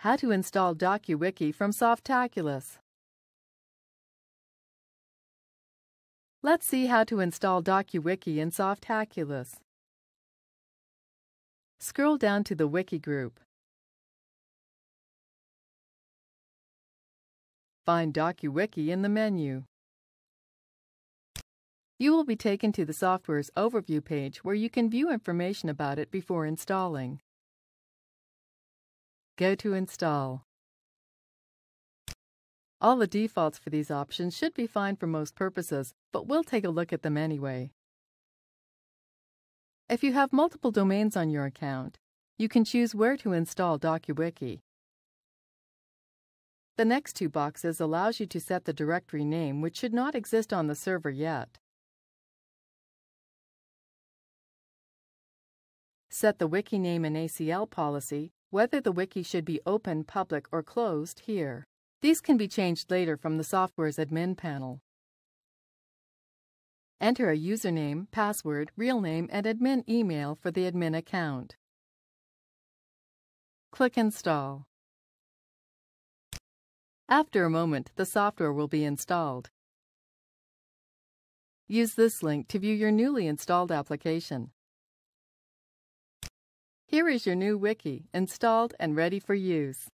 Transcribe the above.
How to install DokuWiki from Softaculous. Let's see how to install DokuWiki in Softaculous. Scroll down to the Wiki group. Find DokuWiki in the menu. You will be taken to the software's overview page where you can view information about it before installing. Go to Install. All the defaults for these options should be fine for most purposes, but we'll take a look at them anyway. If you have multiple domains on your account, you can choose where to install DokuWiki. The next two boxes allows you to set the directory name, which should not exist on the server yet. Set the wiki name and ACL policy, whether the wiki should be open, public, or closed here. These can be changed later from the software's admin panel. Enter a username, password, real name, and admin email for the admin account. Click Install. After a moment, the software will be installed. Use this link to view your newly installed application. Here is your new wiki, installed and ready for use.